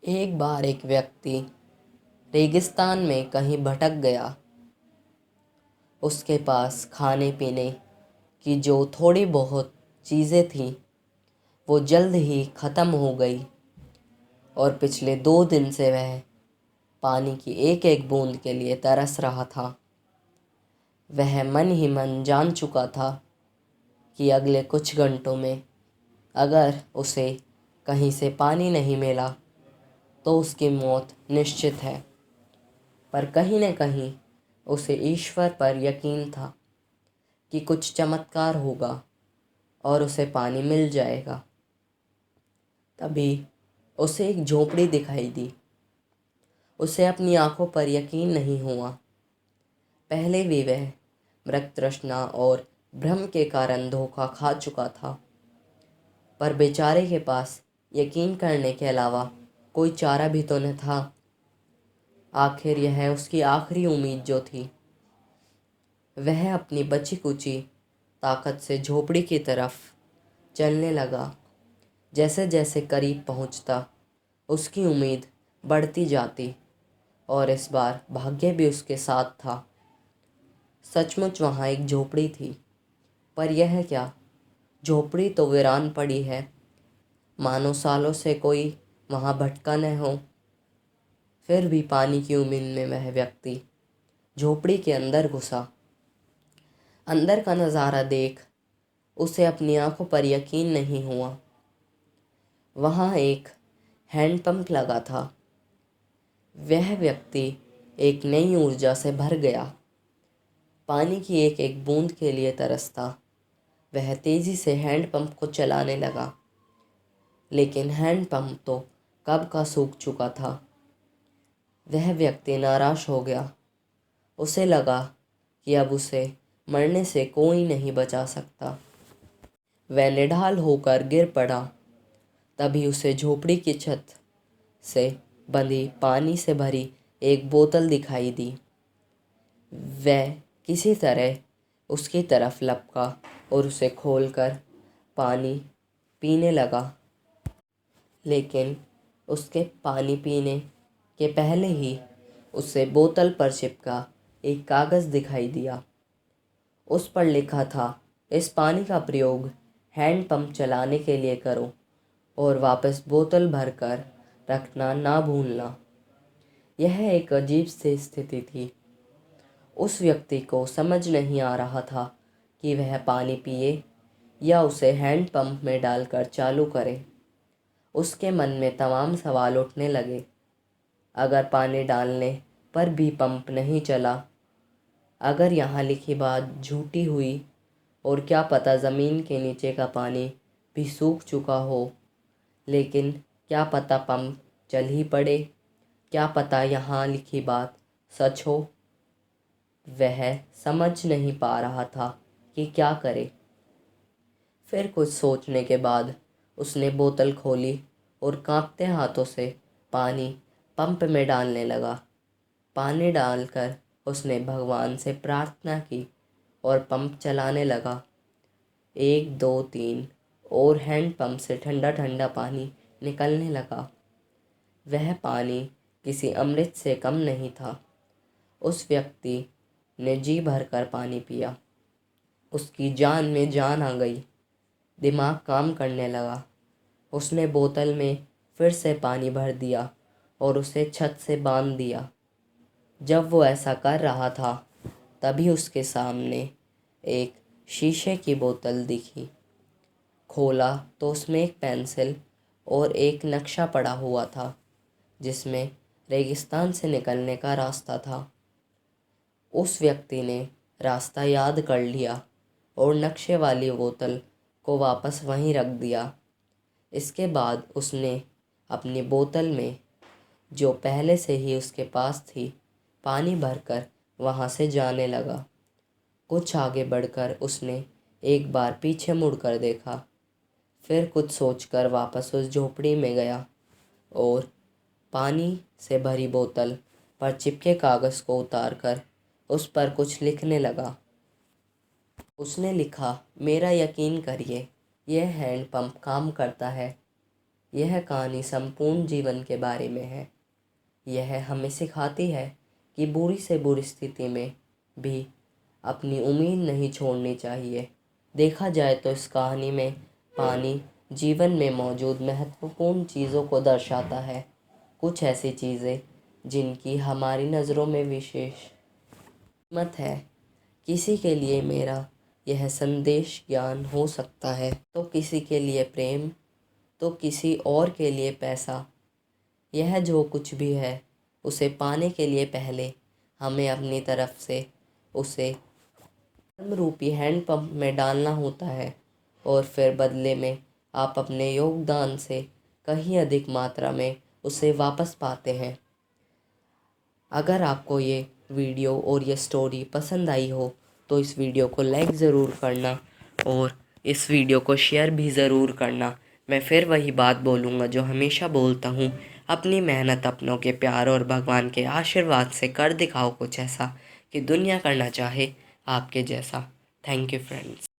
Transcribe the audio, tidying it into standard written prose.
एक बार एक व्यक्ति रेगिस्तान में कहीं भटक गया। उसके पास खाने पीने की जो थोड़ी बहुत चीज़ें थीं वो जल्द ही ख़त्म हो गई और पिछले 2 दिन से वह पानी की एक एक बूंद के लिए तरस रहा था। वह मन ही मन जान चुका था कि अगले कुछ घंटों में अगर उसे कहीं से पानी नहीं मिला तो उसकी मौत निश्चित है। पर कहीं न कहीं उसे ईश्वर पर यकीन था कि कुछ चमत्कार होगा और उसे पानी मिल जाएगा। तभी उसे एक झोपड़ी दिखाई दी। उसे अपनी आंखों पर यकीन नहीं हुआ। पहले भी वह मृग तृष्णा और भ्रम के कारण धोखा खा चुका था, पर बेचारे के पास यकीन करने के अलावा कोई चारा भी तो न था। आखिर यह उसकी आखिरी उम्मीद जो थी। वह अपनी बची कुची ताकत से झोपड़ी की तरफ चलने लगा। जैसे जैसे करीब पहुंचता उसकी उम्मीद बढ़ती जाती और इस बार भाग्य भी उसके साथ था। सचमुच वहाँ एक झोपड़ी थी, पर यह क्या, झोपड़ी तो वीरान पड़ी है, मानो सालों से कोई वहाँ भटका न हो। फिर भी पानी की उम्मीद में वह व्यक्ति झोपड़ी के अंदर घुसा। अंदर का नज़ारा देख उसे अपनी आंखों पर यकीन नहीं हुआ। वहाँ एक हैंडपंप लगा था। वह व्यक्ति एक नई ऊर्जा से भर गया। पानी की एक एक बूंद के लिए तरसता वह तेज़ी से हैंडपंप को चलाने लगा, लेकिन हैंडपंप तो कब का सूख चुका था। वह व्यक्ति नाराश हो गया। उसे लगा कि अब उसे मरने से कोई नहीं बचा सकता। वह निढाल होकर गिर पड़ा। तभी उसे झोपड़ी की छत से बंधी पानी से भरी एक बोतल दिखाई दी। वह किसी तरह उसकी तरफ लपका और उसे खोलकर पानी पीने लगा। लेकिन उसके पानी पीने के पहले ही उसे बोतल पर चिपका एक कागज़ दिखाई दिया। उस पर लिखा था, इस पानी का प्रयोग हैंडपंप चलाने के लिए करो और वापस बोतल भरकर रखना ना भूलना। यह एक अजीब सी स्थिति थी। उस व्यक्ति को समझ नहीं आ रहा था कि वह पानी पिए या उसे हैंडपंप में डालकर चालू करे। उसके मन में तमाम सवाल उठने लगे। अगर पानी डालने पर भी पंप नहीं चला, अगर यहाँ लिखी बात झूठी हुई, और क्या पता ज़मीन के नीचे का पानी भी सूख चुका हो, लेकिन क्या पता पंप चल ही पड़े, क्या पता यहाँ लिखी बात सच हो। वह समझ नहीं पा रहा था कि क्या करे। फिर कुछ सोचने के बाद उसने बोतल खोली और कांपते हाथों से पानी पंप में डालने लगा। पानी डालकर उसने भगवान से प्रार्थना की और पंप चलाने लगा। 1 2 3 और हैंडपंप से ठंडा ठंडा पानी निकलने लगा। वह पानी किसी अमृत से कम नहीं था। उस व्यक्ति ने जी भरकर पानी पिया। उसकी जान में जान आ गई। दिमाग काम करने लगा। उसने बोतल में फिर से पानी भर दिया और उसे छत से बांध दिया। जब वो ऐसा कर रहा था, तभी उसके सामने एक शीशे की बोतल दिखी। खोला तो उसमें एक पेंसिल और एक नक्शा पड़ा हुआ था, जिसमें रेगिस्तान से निकलने का रास्ता था। उस व्यक्ति ने रास्ता याद कर लिया और नक्शे वाली बोतल को वापस वहीं रख दिया। इसके बाद उसने अपनी बोतल में, जो पहले से ही उसके पास थी, पानी भरकर वहाँ से जाने लगा। कुछ आगे बढ़कर उसने एक बार पीछे मुड़कर देखा। फिर कुछ सोचकर वापस उस झोपड़ी में गया और पानी से भरी बोतल पर चिपके कागज़ को उतारकर उस पर कुछ लिखने लगा। उसने लिखा, मेरा यकीन करिए, यह हैंडपंप काम करता है। यह कहानी संपूर्ण जीवन के बारे में है। यह हमें सिखाती है कि बुरी से बुरी स्थिति में भी अपनी उम्मीद नहीं छोड़नी चाहिए। देखा जाए तो इस कहानी में पानी जीवन में मौजूद महत्वपूर्ण चीज़ों को दर्शाता है। कुछ ऐसी चीज़ें जिनकी हमारी नज़रों में विशेष कीमत है। किसी के लिए मेरा यह संदेश ज्ञान हो सकता है, तो किसी के लिए प्रेम, तो किसी और के लिए पैसा। यह जो कुछ भी है उसे पाने के लिए पहले हमें अपनी तरफ से उसे धर्म रूपी हैंडपंप में डालना होता है और फिर बदले में आप अपने योगदान से कहीं अधिक मात्रा में उसे वापस पाते हैं। अगर आपको ये वीडियो और ये स्टोरी पसंद आई हो तो इस वीडियो को लाइक ज़रूर करना और इस वीडियो को शेयर भी ज़रूर करना। मैं फिर वही बात बोलूँगा जो हमेशा बोलता हूँ, अपनी मेहनत, अपनों के प्यार और भगवान के आशीर्वाद से कर दिखाओ कुछ ऐसा कि दुनिया करना चाहे आपके जैसा। Thank you friends.